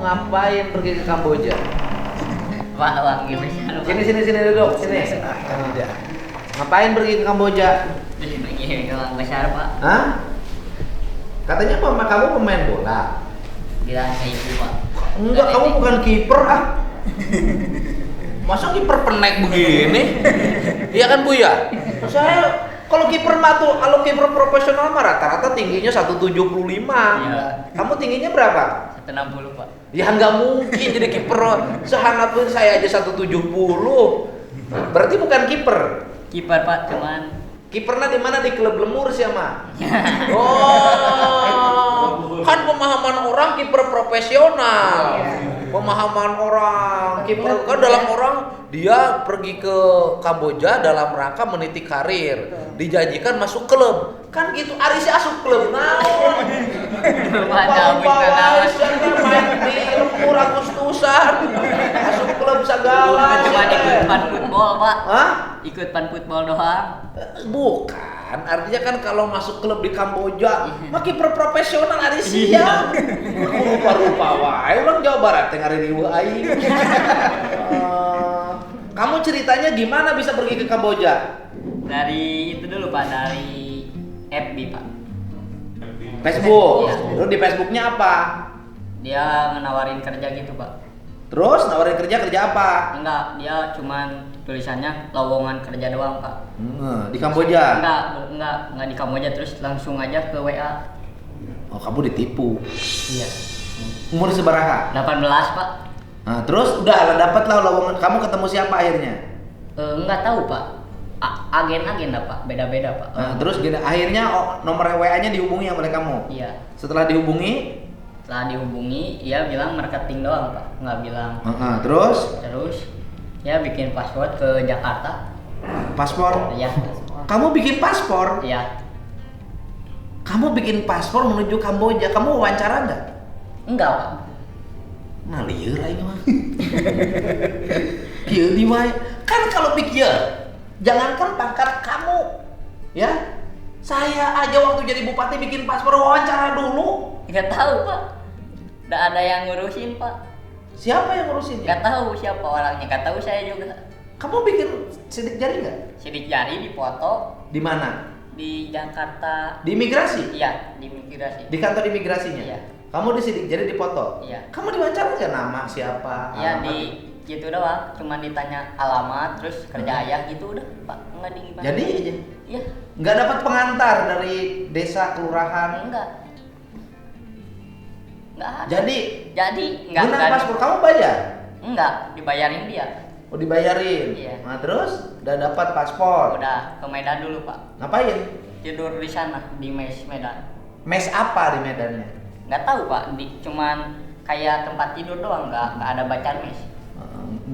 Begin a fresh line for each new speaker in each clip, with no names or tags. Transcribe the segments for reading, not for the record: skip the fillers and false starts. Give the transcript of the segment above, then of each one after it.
ngapain pergi ke Kamboja?
Pak, uang gimana?
Sini duduk, sini. Ngapain pergi ke Kamboja?
Bagi uang besar, Pak.
Hah? Katanya mama kamu pemain bola.
Bilang ke ibu, Pak.
Enggak, kamu bukan kiper ah. Masa kiper penek begini? Iya kan Bu ya? Saya kalau kiper mah tuh, kalau kiper profesional mah rata-rata tingginya 175.
Iya.
Kamu tingginya berapa?
160, Pak.
Ya nggak mungkin jadi kiper. Sehana pun saya aja 170. Berarti bukan kiper.
Kiper, Pak, cuman
Kipernya di mana? Di klub Lemur sih mah. Oh, kan pemahaman orang kiper profesional. Pemahaman orang kiper kan dalam orang dia pergi ke Kamboja dalam rangka meniti karir, dijanjikan masuk klub. Kan gitu Arisi asup klub naon. Bawa main di Lemur Agustusan. Masuk klub segala.
cuma ikut pan football, Pak.
Hah?
Ikut pan football doang.
Bukan, artinya kan kalau masuk klub di Kamboja, mah kiper profesional ada siap. Rupa-rupa wae orang Jawa Barat teh ngariweuh aing. Kamu ceritanya gimana bisa pergi ke Kamboja?
Dari itu dulu, Pak, dari FB, Pak.
Facebook.
Iya.
Terus di Facebooknya apa?
Dia menawarin kerja gitu, Pak.
Terus nawarin kerja apa?
Enggak, dia cuman tulisannya lowongan kerja doang, Pak.
Di Kamboja.
Enggak di Kamboja, terus langsung aja ke WA.
Oh, kamu ditipu.
Iya.
Umur sebaraha?
18, Pak.
Nah, terus udah dapat lah lowongan. Kamu ketemu siapa akhirnya?
Enggak tahu, Pak. Agen-agen lah, Pak. Beda-beda, Pak.
Nah, terus gini, akhirnya nomor WA-nya dihubungi oleh kamu.
Iya.
Setelah dihubungi,
Dia bilang marketing doang, Pak. Nggak bilang.
Terus
Ya bikin password ke Jakarta.
paspor.
Iya.
Kamu bikin paspor?
Iya.
Kamu bikin paspor menuju Kamboja. Kamu wawancara nggak?
Enggak, Pak.
Nah, lieur aing mah. Kieu di wae. Kan kalau pikir, jangankan pangkat kamu, ya. Saya aja waktu jadi bupati bikin paspor wawancara dulu.
Nggak tahu, Pak. Nggak ada yang ngurusin, Pak.
Siapa yang ngurusin?
Nggak tahu siapa orangnya. Nggak tahu saya juga.
Kamu bikin sidik jari nggak?
Sidik jari dipoto
Di mana?
di Jakarta.
Di imigrasi?
Iya, di imigrasi.
Di kantor imigrasinya?
Iya.
Kamu disidik jari dipoto?
Iya.
Kamu diwawancara nggak nama siapa?
Iya,
alamat?
di gitu doang. Cuman ditanya alamat, terus kerja ayah gitu udah, Pak. Nggak di gimana.
Jadi aja.
Iya.
Nggak dapat pengantar dari desa kelurahan.
Enggak ada.
Jadi
enggak
guna paspor kamu bayar?
Enggak, dibayarin dia.
Oh dibayarin?
Iya.
Nah terus udah dapat paspor.
Udah ke Medan dulu, Pak.
Ngapain?
Tidur di sana di mes Medan.
Mes apa di Medannya?
Nggak tahu, Pak. Cuman kayak tempat tidur doang, nggak ada baca mes.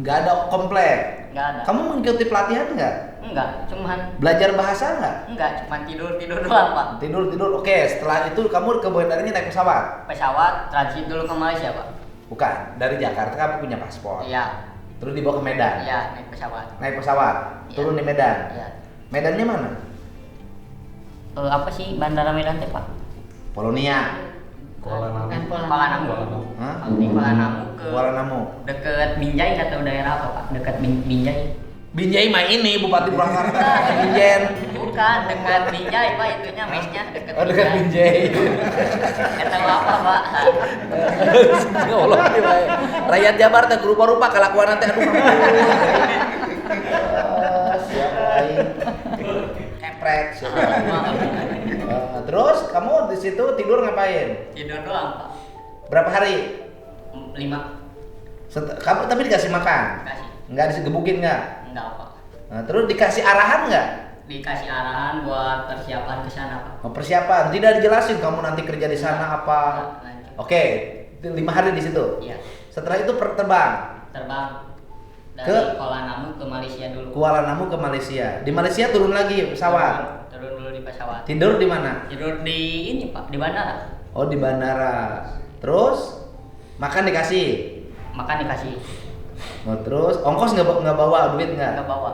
Nggak ada komplek.
Nggak ada.
Kamu mengikuti pelatihan nggak?
Enggak, cuman
Belajar bahasa nggak?
cuman tidur doang, Pak.
Tidur. Oke, setelah itu kamu ke bandara naik pesawat?
Pesawat transit dulu ke Malaysia, Pak.
Bukan, dari Jakarta kamu punya paspor.
Iya.
Terus dibawa ke Medan.
Iya, naik pesawat.
Naik pesawat,
Iya.
turun di Medan.
Iya.
Medannya mana?
Apa sih Bandara Medan teh, Pak?
Polonia.
Kuala Namu.
Kuala Namu.
Hah?
Di Kuala Namu ke
Kuala Namu.
deket Binjai, nggak tahu daerah apa, Pak. Deket Binjai.
Binjai mah ini Bupati Purwakarta. Binjen.
Bukan, dekat Binjai, Pak. Itunya mesnya dekat
Oh dekat Binjai.
Nggak tahu apa, Pak.
Ngolong nih bae. Rakyat Jabar teh rupa-rupa kelakuan teh aduh. Siapa aing? Kepret. Terus kamu di situ tidur ngapain?
Tidur doang, Pak.
Berapa hari?
5.
Kamu tapi dikasih makan?
Kasih.
Enggak digebukin enggak?
Enggak, Pak.
Nah, terus dikasih arahan enggak?
Dikasih arahan buat persiapan ke sana, Pak.
Oh, persiapan, tidak dijelasin kamu nanti kerja di sana apa?
Lanjut.
Oke, 5 hari di situ.
Iya.
Setelah itu terbang
Terbang dari
Ke?
Kuala Namu ke Malaysia dulu.
Kuala Namu ke Malaysia. Di Malaysia turun lagi pesawat.
Turun dulu di pesawat.
Tidur di mana?
Tidur di ini, Pak, di bandara.
Oh, di bandara. Terus makan dikasih.
Makan dikasih.
Oh, terus ongkos nggak bawa duit
Nggak
nggak?
bawa.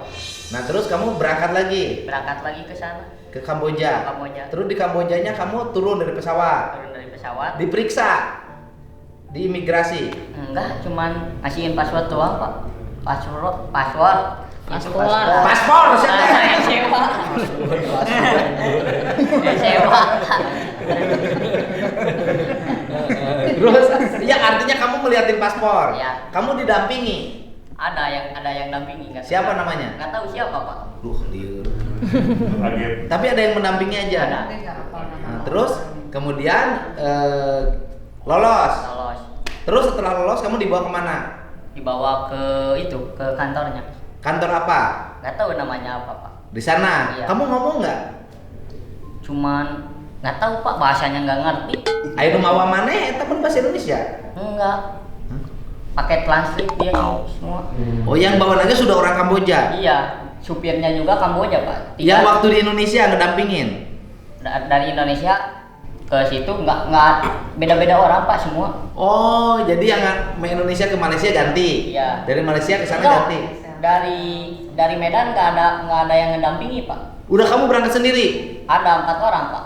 Nah, terus kamu berangkat lagi
Berangkat lagi ke sana.
ke Kamboja.
Kamboja.
Terus di Kambojanya kamu turun dari pesawat.
Turun dari pesawat.
Diperiksa. di imigrasi.
Enggak, cuman ngasihin password doang Pak. Password.
Paspor siapa?
Yang sewa. Yang sewa.
Terus, ya artinya kamu ngeliatin paspor.
Ya.
Kamu didampingi.
Ada yang dampingi enggak?
Siapa namanya?
Enggak tahu siapa Pak.
Duh, liur. Tapi ada yang mendampingi aja.
Ada.
Nah, terus kemudian lolos.
Lolos.
Terus setelah lolos kamu dibawa kemana?
Dibawa ke kantornya.
Kantor apa?
Enggak tahu namanya apa Pak.
Di sana.
Iya.
Kamu ngomong nggak?
Cuman nggak tahu Pak, bahasanya nggak ngerti.
Ayo mawa mana? Temen bahasa Indonesia?
Enggak. Pakai translate dia semua.
Oh, yang bawa aja sudah orang Kamboja.
Iya, supirnya juga Kamboja Pak.
Yang waktu di Indonesia ngedampingin.
Dari Indonesia ke situ nggak beda-beda orang Pak semua.
Oh, jadi yang Indonesia ke Malaysia ganti.
Iya.
Dari Malaysia ke sana
Enggak.
ganti.
Dari Medan nggak ada yang ngedampingi Pak.
Udah kamu berangkat sendiri?
Ada 4 orang Pak.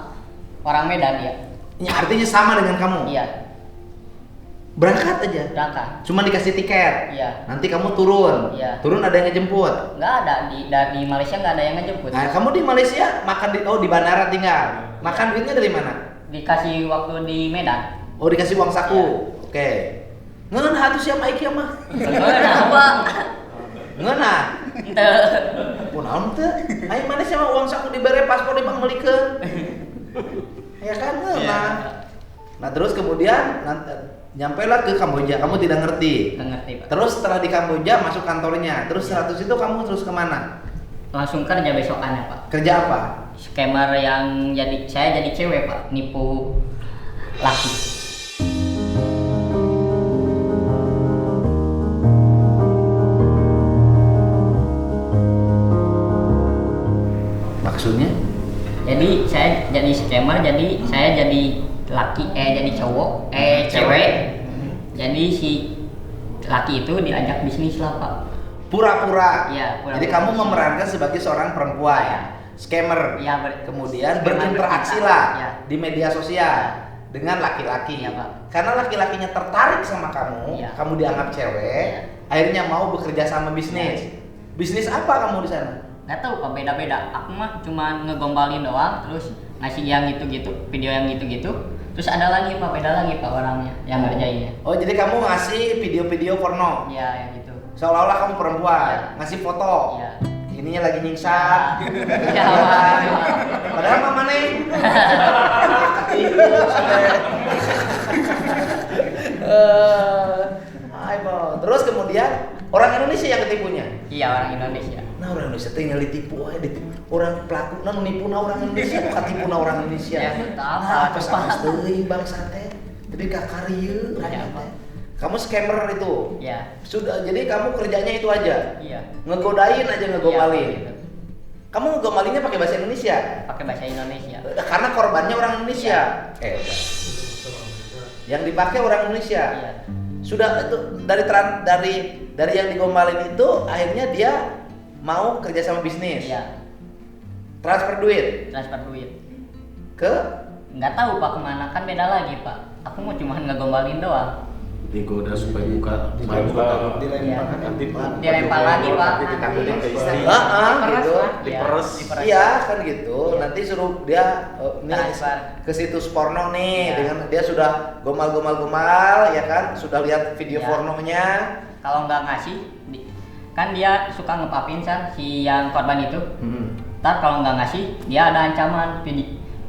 Orang Medan dia.
Ya, artinya sama dengan kamu.
Iya.
Berangkat aja.
Berangkat.
Cuma dikasih tiket.
Iya.
Nanti kamu turun.
Iya.
Turun ada yang ngejemput.
Nggak ada di Malaysia nggak ada yang ngejemput.
Nah, kamu di Malaysia makan di bandara tinggal. Makan duitnya dari mana?
Dikasih waktu di Medan.
Oh, dikasih uang saku.
Iya.
Oke. Ngeun hatu siapa iki mah?
Kenapa?
Ngeuna. Kunaon teu? Ai Malaysia mah uang saku dibere paspor di Bang melikeun. Ya kan ngeuna.
Iya.
Nah, terus kemudian nyampailah ke Kamboja. Kamu tidak ngerti.
Nggak ngerti Pak.
Terus setelah di Kamboja masuk kantornya. Terus 100 itu kamu terus kemana?
Langsung kerja besokannya Pak.
Kerja apa?
Scammer yang saya jadi cewek Pak, nipu laki.
Maksudnya?
Jadi saya jadi scammer, jadi saya jadi laki, jadi cowok, cewek. Jadi si laki itu diajak bisnis lah Pak.
Pura-pura.
Iya, pura-pura.
Jadi kamu memerankan sebagai seorang perempuan,
Iya.
scammer.
Iya,
Kemudian
scammer
berinteraksi
bertindak.
lah
Iya.
di media sosial dengan laki-laki.
Iya, Pak.
Karena laki-lakinya tertarik sama kamu,
Iya.
kamu dianggap cewek,
Iya.
akhirnya mau bekerja sama bisnis.
Iya.
Bisnis apa kamu di sana?
Nggak tahu Pak, beda-beda. Aku mah cuma ngegombalin doang, terus ngasih yang gitu-gitu, video yang gitu-gitu. Terus ada lagi Pak, beda lagi Pak orangnya yang ngerjainnya.
Oh, jadi kamu ngasih video-video porno.
Iya, yang gitu.
Seolah-olah kamu perempuan,
Iya.
ngasih foto.
Iya.
Ininya lagi nyiksa.
Iya, Pak.
Padahal mama neng. Terus kemudian orang Indonesia yang ketipunya.
Iya, orang Indonesia.
Nah, orang Indonesia tinggal ditipu aja, ditipu. Orang pelaku nipu orang Indonesia, bukan tipu orang Indonesia.
Ya, apa
Nah,
tuh,
pas
Pak?
teuing bangsa teh. Jadi kakarieu
Ya, Pak.
Kamu scammer itu.
Iya.
Sudah, jadi kamu kerjanya itu aja.
Iya.
Ngegodain aja ngegombalin.
Iya, gitu.
Kamu ngegomalinnya pakai bahasa Indonesia.
Pakai bahasa Indonesia.
Karena korbannya orang Indonesia.
Iya.
Yang dipakai orang Indonesia.
Iya.
Sudah itu dari yang digombalin itu akhirnya dia mau kerja sama bisnis.
Iya.
Transfer duit
Transfer duit.
ke
Nggak tahu Pak kemana, kan beda lagi Pak. Aku mau cuma ngegombalin doang.
digoda supaya buka
Dilempar
Dilempar lagi, Pak.
gitu.
Diperes.
Iya kan gitu. Nanti suruh dia nih
Transfer.
ke situs porno nih
Iya.
dengan dia sudah gomal ya kan, sudah lihat video
Iya.
pornonya.
Kalau nggak ngasih, kan dia suka ngepapin si yang korban itu. Ntar kalau nggak ngasih, dia ada ancaman.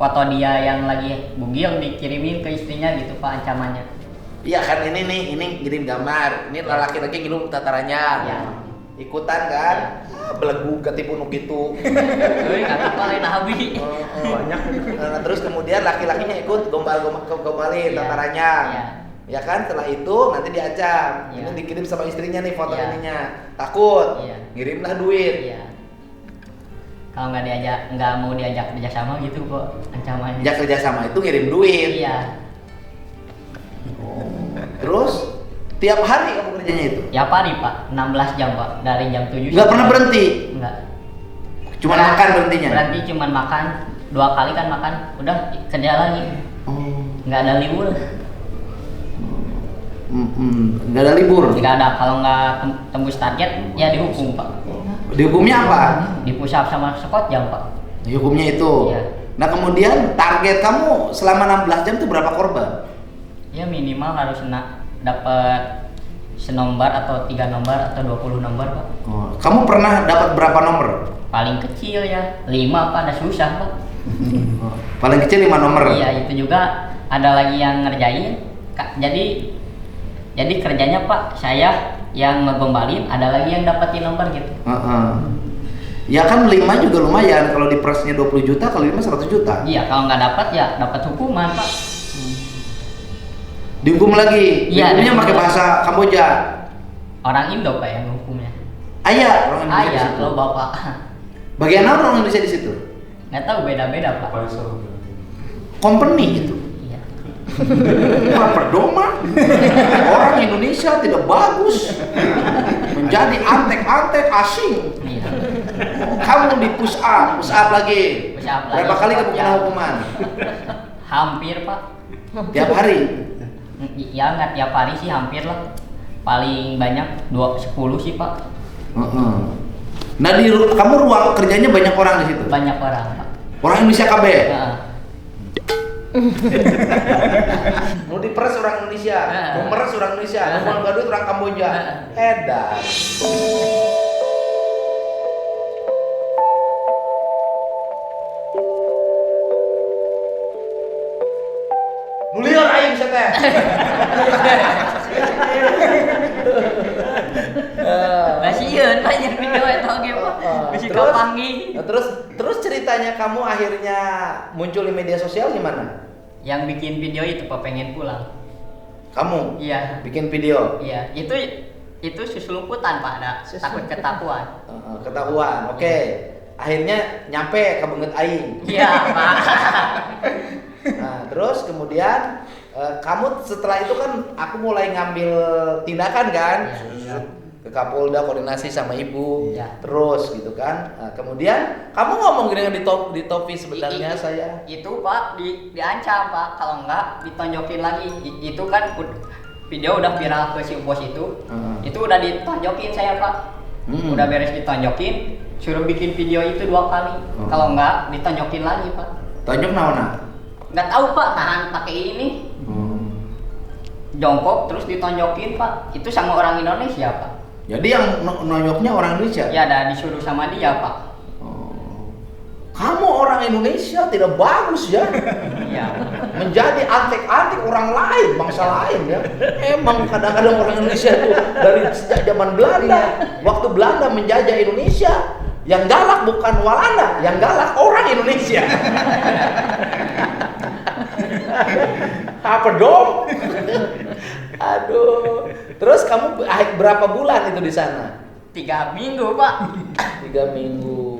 Foto dia yang lagi bugil dikirimin ke istrinya gitu Pak ancamannya.
Iya kan ini ngirim gambar. Ini laki-laki ngirim tatarannya.
Iya.
Ikutan kan? Belegu ketipu nu gitu.
Euy kata lain habi.
Banyak. Nah, terus kemudian laki-lakinya ikut gombalin
Iya.
tatarannya.
Iya.
Ya kan, setelah itu nanti diancam.
Iya.
Ini dikirim sama istrinya nih foto
Iya.
ininya. Takut.
Iya.
Ngirimlah duit.
Iya. Kalau nggak mau diajak kerjasama gitu kok ancamannya.
Ya kerjasama itu ngirim duit.
Iya.
Terus tiap hari kamu kerjanya itu?
Ya pari Pak, 16 jam Pak, dari jam 7.
Nggak pernah berhenti?
Enggak.
Cuma makan berhentinya?
Berhenti cuman makan, 2 kali kan makan, udah kerja lagi.
Oh.
Nggak ada libur.
Nggak ada libur.
Tidak ada, kalau nggak tembus target ya dihukum Pak.
Dihukumnya apa?
Dipusap sama sekot jam Pak.
Hukumnya itu.
Iya.
Nah kemudian target kamu selama 16 jam itu berapa korban?
Ya minimal harus dapat senombar atau 3 nomor atau 20 nomor Pak.
Oh, kamu pernah dapat berapa nomor?
Paling kecil ya 5 Pak, ada susah Pak.
Paling kecil 5 nomor.
Iya, itu juga ada lagi yang ngerjain. Jadi kerjanya Pak, saya yang ngegombalin, ada lagi yang dapetin nomor gitu.
Ya kan 5 juga lumayan, kalau di presnya 20 juta, kalau 5 100 juta.
Iya, kalau nggak dapat ya dapat hukuman Pak.
Dihukum lagi.
Iya,
Dihukumnya pakai bahasa Kamboja.
Orang Indo Pak yang hukumnya.
Ayah, orang Indonesia di
Ayah,
situ.
lo bapak.
Bagian apa orang Indonesia di situ?
Nggak tahu beda-beda Pak.
Company itu.
Iya.
Pedoman. Orang Indonesia tidak bagus. Menjadi antek-antek asing.
Iya.
Kamu di push up lagi.
Push up lagi.
Berapa kali kamu kena
Ya.
hukuman?
Hampir Pak.
Tiap hari.
Ya nggak tiap hari sih, hampir lah. Paling banyak 10 sih Pak.
Nah kamu ruang kerjanya banyak orang di situ.
Banyak orang Pak.
Orang Indonesia KB.
Nah,
Mau diperes orang Indonesia, mau meres orang Indonesia, mau ngadut orang Kamboja. Edan. Nuliar aing saya teh.
Kasihan banyak video itu oke Pak. Bisa
Terus?
kapangi.
Nah, terus ceritanya kamu akhirnya muncul di media sosial gimana?
Yang bikin video itu Pak pengen pulang.
Kamu
Iya.
bikin video.
Iya, itu susulumputan Pak, ada takut ketahuan.
Ketahuan. Oke. Akhirnya nyampe ke benget aing.
Iya Pak.
Nah, terus kemudian kamu setelah itu kan aku mulai ngambil tindakan kan?
Iya.
Ke Kapolda koordinasi sama ibu.
Iya.
Terus gitu kan. Nah, kemudian kamu ngomong dengan di topi sebenarnya saya.
Itu Pak diancam Pak, kalau enggak ditonjokin lagi. Itu kan video udah viral ke si bos itu. Itu udah ditonjokin saya Pak. Udah beres ditonjokin, suruh bikin video itu 2 kali. Kalau enggak ditonjokin lagi Pak.
Tonjok naona?
Nggak tahu Pak, tahan pakai ini. Jongkok terus ditonjokin Pak. Itu sama orang Indonesia Pak.
Jadi yang nonyoknya orang Indonesia?
Ya ada disuruh sama dia Pak.
Kamu orang Indonesia tidak bagus ya.
Iya.
Menjadi antek-antek orang lain, bangsa lain ya. Emang kadang-kadang orang Indonesia itu dari sejak zaman Belanda, waktu Belanda menjajah Indonesia, yang galak bukan Walanda, yang galak orang Indonesia. Apa dong? Aduh. Terus kamu berapa bulan itu di sana?
3 minggu Pak.
3 minggu.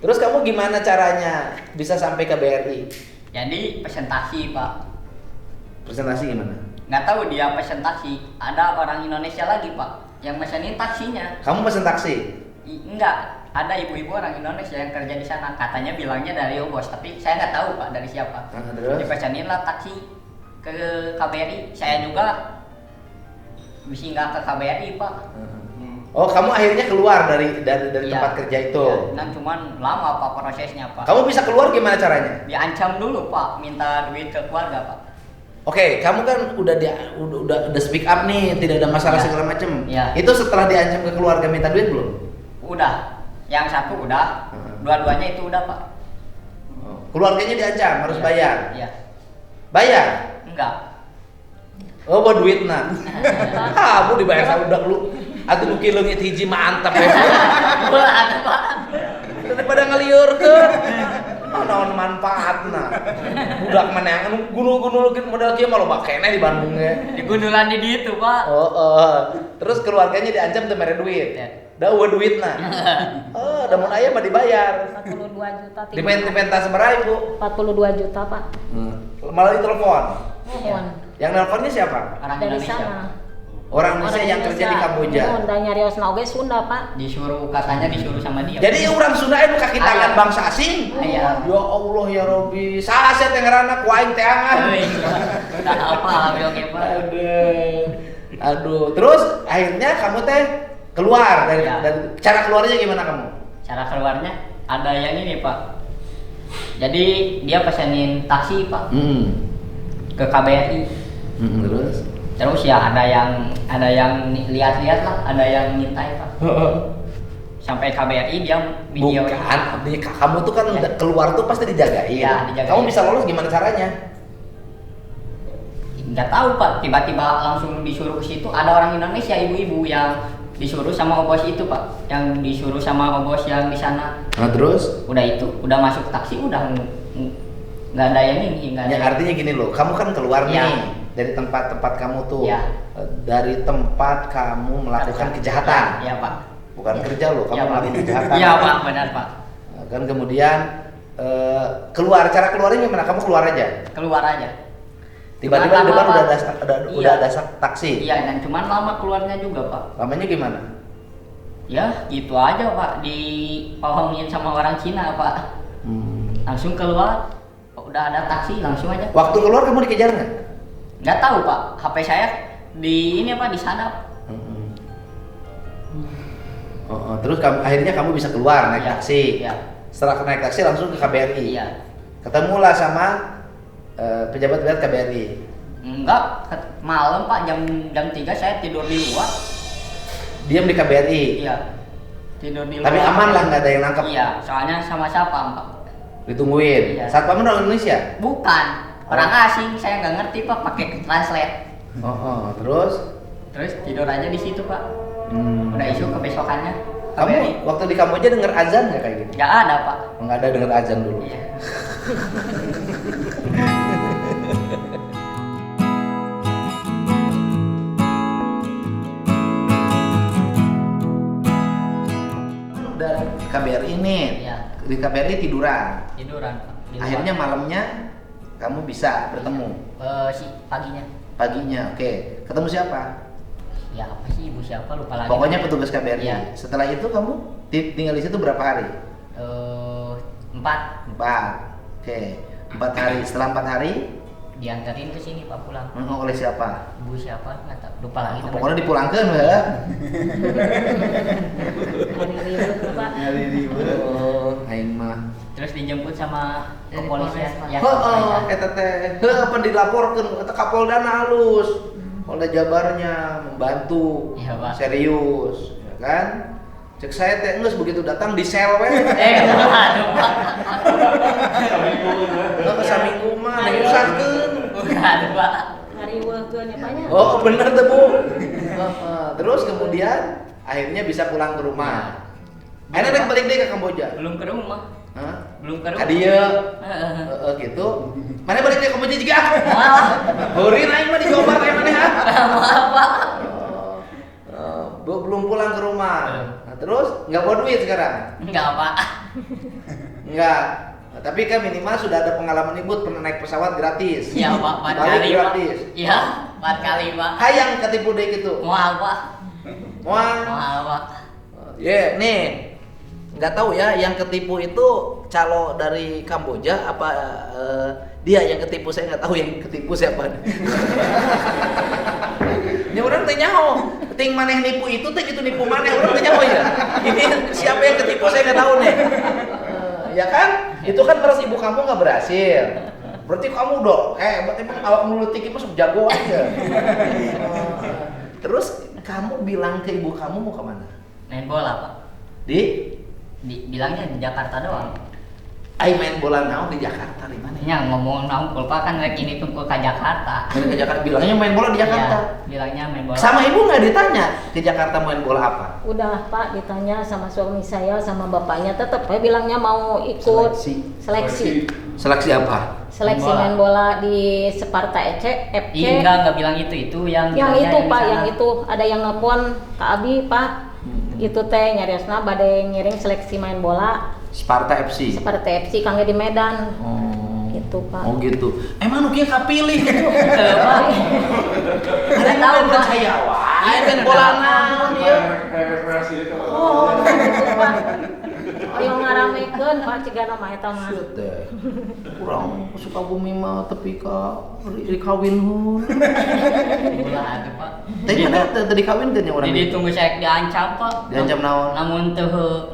Terus kamu gimana caranya bisa sampai ke BRI?
Jadi presentasi Pak.
Presentasi gimana?
Nggak tahu dia presentasi. Ada orang Indonesia lagi Pak yang mesenin taksinya.
Kamu pesen taksi?
Enggak, ada ibu-ibu orang Indonesia yang kerja di sana. Katanya bilangnya dari bos, tapi saya nggak tahu Pak dari siapa.
Terus?
Dipesenin lah taksi ke KBRI. Saya juga bisa nggak ke KBRI Pak.
Oh, kamu akhirnya keluar dari
Iya.
tempat kerja itu.
Iya, dan cuman lama Pak prosesnya Pak.
Kamu bisa keluar gimana caranya?
Diancam dulu Pak, minta duit ke keluarga Pak.
Oke, kamu kan udah speak up nih, tidak ada masalah
Iya.
segala macem.
Iya.
Itu setelah diancam ke keluarga minta duit belum?
Udah, yang satu udah, dua-duanya itu udah Pak.
Keluarganya diancam harus
Iya.
bayar.
Iya.
Bayar?
Enggak.
Oh, buat duit nah. Kamu dibayar sama udah lu. Atuh nu kieu leungit hiji mantap ya.
Bulan Pak.
Daripada ngeliurkeun. Naon manfaatna. Budak menang anu gunul-gunulkeun modal kieu mah loba keneh di Bandung ge.
Di gundulan di ditu Pak.
Terus keluarganya diancam teu mere duit.
Ya.
Da eueuh duitna. Da mun aya mah dibayar.
42 juta.
Dipentas sabaraha Ibu?
42 juta Pak.
Malah ditelepon.
Mohon.
Yang nelponnya siapa?
Orang
Dari
Indonesia.
sana.
Orang Indonesia yang kerja di Kamboja.
Mohon dan nyariosna oge Sunda Pak.
Disuruh katanya disuruh sama dia.
Jadi orang Sunda itu kaki tangan
Aya.
bangsa asing.
Aya.
Ya Allah ya Robbi. Saha saya teh ngaranna ku aing teangan.
Udah apa oke Pak.
Aduh. Aduh, terus akhirnya kamu teh keluar dari,
Ya.
dari cara keluarnya gimana kamu?
Cara keluarnya ada yang ini Pak. Jadi dia pesenin taksi Pak ke KBRI.
Terus?
Terus ya ada yang lihat-lihat lah, ada yang mintai Pak. Sampai KBRI dia video.
Bukan, Abdi, kamu tuh kan
Ya.
udah keluar tuh pasti dijagain.
Ya, dijagain.
Kamu bisa lolos gimana caranya?
Nggak tahu Pak, tiba-tiba langsung disuruh ke situ. Ada orang Indonesia, ibu-ibu yang disuruh sama bos itu Pak, yang disuruh sama bos yang di sana.
Nah terus?
Udah itu, udah masuk taksi, udah nggak ada yang ini, nggak ada.
Ya artinya gini loh, kamu kan keluar
Ya.
nih dari tempat-tempat kamu tuh.
Ya.
Dari tempat kamu melakukan kejahatan.
Ya Pak.
Bukan kerja loh, kamu
Ya, Pak.
melakukan kejahatan.
Iya Pak, benar Pak.
Nah, kan kemudian keluar, cara keluarnya gimana? Kamu keluar aja.
Keluar aja.
Tiba-tiba
Cuman
di depan
lama,
udah
Pak.
ada
Iya.
udah ada taksi.
Iya, dan cuman lama keluarnya juga Pak.
Lamanya gimana?
Ya gitu aja Pak, dibohongin sama orang Cina Pak. Langsung keluar, udah ada taksi langsung aja.
Waktu keluar kamu dikejar nggak?
Nggak tahu Pak, HP saya di ini apa disadap.
Terus akhirnya kamu bisa keluar naik
Iya,
taksi.
iya.
Setelah naik taksi langsung ke KBRI.
Iya.
Ketemulah sama pejabat-pejabat KBRI.
Enggak, malam Pak, jam 3 saya tidur di luar.
Diam di KBRI.
Iya. Tidur di luar.
Tapi aman lah, nggak ada yang nangkep.
Iya, soalnya sama siapa Pak?
Ditungguin.
Iya.
Satpam orang Indonesia.
Bukan, orang asing. Saya nggak ngerti Pak, pakai translate.
Terus?
Terus tidur aja di situ Pak. Udah isu kebesokannya.
Kamu waktu di Kamboja denger azan nggak kayak gitu?
Nggak ada Pak.
Nggak ada denger azan dulu.
Iya.
Dari KBRI nih.
Iya.
Di KBRI tiduran.
Tiduran Pak. Di luar.
Akhirnya malamnya kamu bisa bertemu.
Si paginya.
Paginya, oke. Ketemu siapa?
Ya apa sih ibu siapa lupa lagi.
Pokoknya petugas KBRI.
Iya.
Setelah itu kamu tinggal di situ berapa hari?
4
4. Oke. 4 hari. Setelah 4 hari
diantarin ke sini Pak pulang.
oleh siapa?
Ibu siapa? Nggak tahu. Lupa lagi namanya.
Pokoknya dipulangkan ya.
Hari ribut Pak.
Oh, aing mah.
Terus dijemput sama
Dari
kepolisian.
Polres, Pak.
Ya,
Heeh,
kepolisian.
eta teh. Apa dilaporkan eta Kapoldana halus. Polda Jabarnya membantu.
Iya, Pak.
Serius, ya kan? Cek saya teh geus begitu datang di sel we.
Aduh Pak.
Heeh, saminggu mah nyusahkeun.
Bukan Pak.
Hari weukeun ya Pak nya.
Oh, bener tuh, Bu. Heeh. Terus kemudian akhirnya bisa pulang ke rumah. Akhirnya rek balik deh ke Kamboja.
Belum ke rumah.
Hah?
Belum ke rumah.
Kadieu.
Heeh.
Gitu. Mana balik deh ke Kamboja juga?
Malah.
Heureun aing mah di Jawa Barat aya maneh ah.
Maaf Pak.
Belum pulang ke rumah. Nah, terus nggak bawa duit sekarang?
Enggak Pak.
Nggak. Nah, tapi kan minimal sudah ada pengalaman ibu pernah naik pesawat gratis.
Iya Pak, 4
Balik
kali Pak.
gratis.
Iya, 4 kali Pak.
Hayang ketipu deh gitu.
Mual Pak.
Wah.
Mual Pak.
Ya, nih nggak tahu ya yang ketipu itu calo dari Kamboja apa dia yang ketipu, saya nggak tahu yang ketipu siapa. Ini orang tanya ting maneh nipu itu teh itu nipu maneh orang tanya ya. Ini siapa yang ketipu saya nggak tahu nih.
Ya kan? Itu kan beras ibu kamu nggak berhasil. Berarti kamu udah hebat emang awak mulut tiki masuk jago aja. Terus kamu bilang ke ibu kamu mau kemana?
Main bola Pak. Bilangnya di Jakarta doang.
Ai main bola naon di Jakarta di mana?
Ya ngomong nongkul Pak kan rek ini tungkul ke Jakarta.
Main ke Jakarta bilangnya main bola di Jakarta.
Iya, bilangnya main bola.
Sama ibu nggak ditanya ke Jakarta main bola apa?
Udah Pak ditanya sama suami saya sama bapaknya tetap bilangnya mau ikut seleksi
apa?
seleksi
Bola.
main bola di Sparta FC.
Enggak bilang itu yang
Yang
bilangnya
itu
di
Pak,
sana.
yang itu ada yang nelpon ke Abi Pak. Itu teh nyariosna bade ngiring seleksi main bola
Sparta FC.
Sparta FC kangge di Medan.
Oh.
Gitu Pak.
Oh gitu. Emang nu kieu kapilih gitu.
Pak.
Ada
tahu,
yang
Pak.
percaya wae
Main bola naon ieu?
Oh, gitu, Pak. Yang ngaramekeun Pak cigana mah eta mah.
Sieu teh. Urang Sukabumi mah tepi ka dikawinkeun.
Ulah atuh Pak.
Teh mana teh dikawinkeun nya urang.
Jadi ditunggu saya diancam Pak.
Diancam naon?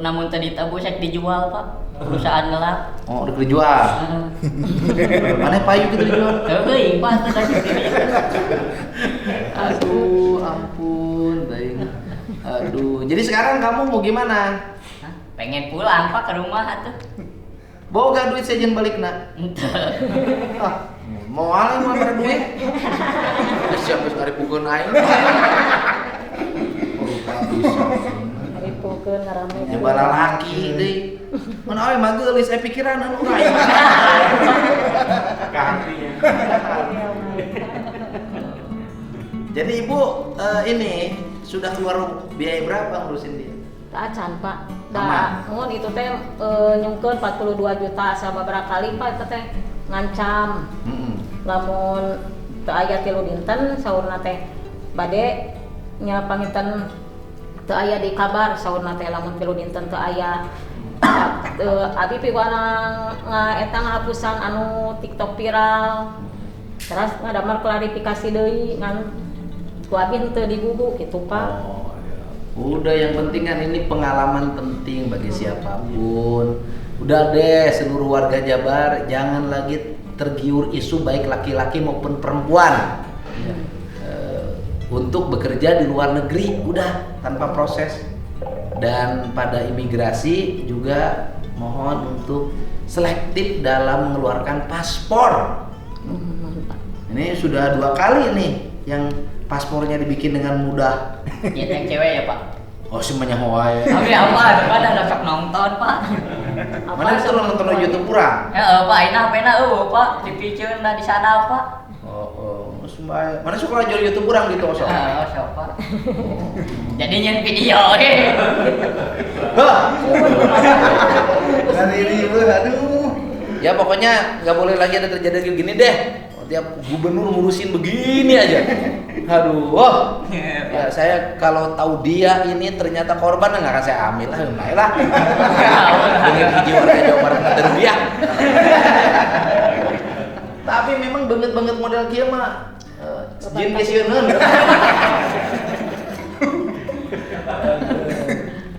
Namun teu ditabu saya dijual Pak. Perusahaan gelap.
Oh, udah dijual. Mana payu gitu dijual?
Teuing Pak teh kasih
Aduh, ampun, baik. Aduh, jadi sekarang kamu mau gimana?
Hah? Pengen pulang Pak ke rumah atuh.
Boga duit sejen balikna.
Henteu.
Ah, mau alih mau ada duit?
Siap geus ngaripukeun aing.
Oh, bisa.
Ngaripukeun ngaramekeun.
Nyebara laki deui. Mun awe mah geulis pikiran anu lain.
Kahatinya.
Jadi ibu ini sudah keluar biaya berapa ngurusin dia?
Tak acan Pak.
Aman.
Mun itu teh nyungkeun 42 juta sababaraha kali Pak eta teh ngancam. Lamun teu aya 3 dinten saurna teh bade nya panginten teu aya di kabar saurna teh lamun 3 dinten teu aya. Abi piguana eta ngahapusan anu TikTok viral. Terus ngadamar klarifikasi deui ngan ku abi teu digugu kitu Pak.
Oh, ya. Udah yang penting kan ini pengalaman penting bagi siapapun. Udah deh seluruh warga Jabar jangan lagi tergiur isu baik laki-laki maupun perempuan untuk bekerja di luar negeri udah tanpa proses. Dan pada imigrasi juga mohon untuk selektif dalam mengeluarkan paspor. Ini sudah 2 kali nih yang paspornya dibikin dengan mudah.
Ya yang cewek ya Pak.
Oh semuanya Hawaii.
Tapi apa ada sok nonton Pak.
Mana itu nonton di YouTube kurang?
Ya Pak, ini HP-na Pak, dipikeun di sana Pak.
Oh, semuanya. Mana suka jual YouTube kurang gitu osok?
Oh, sok Pak. Jadi nyen video
Dari ribu, aduh. Ya pokoknya nggak boleh lagi ada terjadi kayak gini deh. Tiap gubernur ngurusin begini aja. Aduh, wah. Ya saya kalau tahu dia ini ternyata korban nggak akan saya ambil lah, lumayan lah. Dengan hiji warga Jawa Barat terbiak. Tapi memang banget model kieu mah jin kesieun.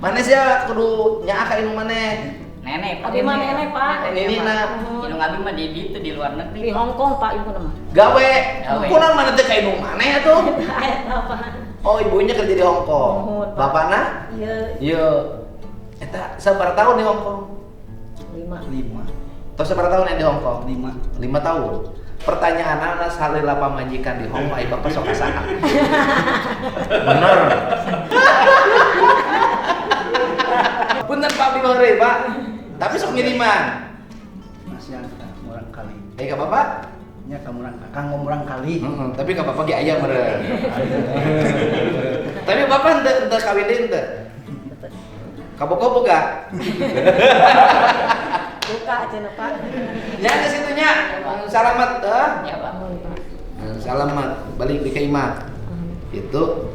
Mana sih ya kudu nyaa ka inu maneh?
nenek Pak.
Abi mah nenek Pak.
Ini na
Indung abi mah di itu di luar negeri.
Di Hong Kong Pak ibu nama.
gawe.
Gawe.
Kunaon mana teh ka inu maneh atuh?
Ayat apa?
Oh, ibunya kerja di Hong Kong.
Nuhun, Pak.
Bapakna?
Iya
Iya. Eta sabar tahun di Hong Kong?
5.
Tos sabar tahun di Hong Kong?
5
tahun. Pertanyaan anak salila pamajikan di Hong Kong, bapak sok kasaha. Bener. Punten Pak di Bahre, Pak. Tapi sok ngiriman.
masih angka murang kali
Ka bapak?
nya kang murang kali
Tapi ka bapak ge aya meureun. Tapi bapak henteu kawin deui henteu. Kabok-kabok gak?
Buka cenah Pak.
Ya ke situ nya. Salamat
Ya Pak.
Nuhun, Pak.
Salamat balik di Keima. Itu.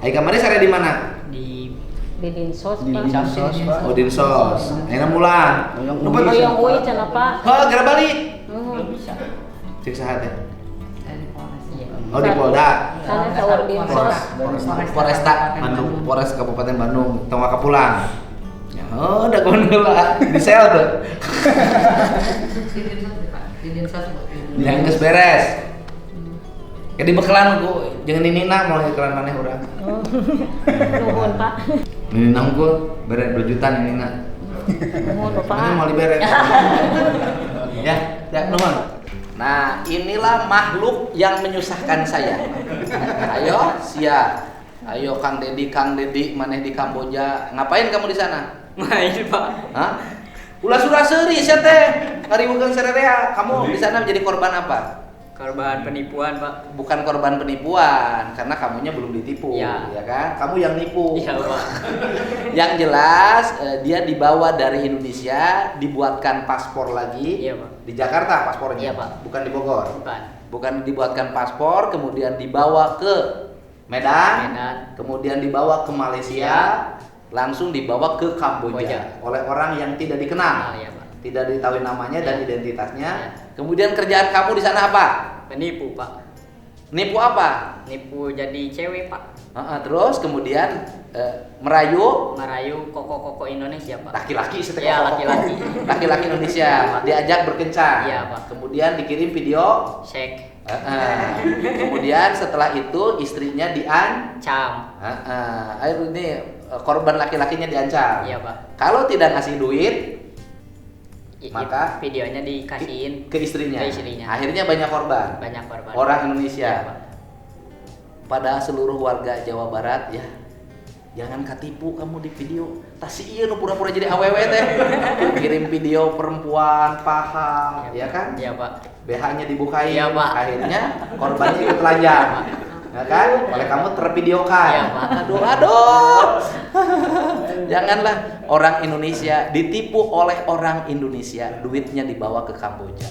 Ai kamari sare di mana?
Di
Dinsos
Di
Pak.
Dinsos, Pak.
Oh, Dinsos. Ayeuna mulan.
Boyong uwi cenah Pak.
Oh, gara balik.
Nuhun.
bisa.
Cek saha teh?
Iya.
Oh, di Polda.
Sana saur Dinsos.
Polresta Bandung, Polres Kabupaten Bandung, tong kapulang. Ya, udah gondola di sel tuh. Yang geus beres. Kayak di bekelan ku, jangan Nina mau iklan maneh urang.
Nuhun Pak.
Nina ku beres 2 juta Nina.
Nuhun
Mana
Pak.
mau diberes. Ya, nuhun. Nah, inilah makhluk yang menyusahkan saya. Ayo, sia. Ayo Kang Dedi, maneh di Kamboja. Ngapain kamu di sana?
Main Pak.
Hah? Ulah surah seuri sia teh. Ngariweukeun sarerea. Kamu di sana menjadi korban apa?
Korban penipuan Pak.
Bukan korban penipuan, karena kamunya belum ditipu,
Ya.
ya kan? Kamu yang nipu.
Iya Pak.
Yang jelas dia dibawa dari Indonesia, dibuatkan paspor lagi.
Iya Pak.
Di Jakarta paspornya,
Iya, Pak.
bukan di Bogor.
Bukan.
Bukan dibuatkan paspor, kemudian dibawa ke Medan,
Medan.
kemudian dibawa ke Malaysia, langsung dibawa ke Kamboja oleh orang yang tidak dikenal,
Iya Pak.
tidak diketahui namanya dan
Iya.
identitasnya.
Iya.
Kemudian kerjaan kamu di sana apa?
Penipu Pak.
Nipu apa?
Nipu jadi cewek Pak.
Terus kemudian merayu
Merayu koko-koko Indonesia Pak.
laki-laki setelah
Iya, laki-laki.
laki-laki Indonesia diajak berkencan.
Iya, Pak.
Kemudian dikirim video.
Shake.
Kemudian setelah itu istrinya
Cam.
ayo ini korban laki-lakinya diancam.
Iya Pak.
Kalau tidak ngasih duit maka
videonya dikasihin
ke istrinya.
Ke istrinya.
Akhirnya banyak korban.
banyak korban.
Orang Indonesia.
Iya, Pak.
Pada seluruh warga Jawa Barat ya. Jangan ketipu kamu di video. Tasi iya nu pura-pura jadi awewe teh. Kirim video perempuan paha, ya kan?
Iya Pak.
BH-nya dibukain.
Iya, Pak.
Akhirnya korbannya ikut telanjang. Ya kan? Oleh kamu tervideokan.
Iya, Pak.
Aduh. Janganlah orang Indonesia ditipu oleh orang Indonesia, duitnya dibawa ke Kamboja.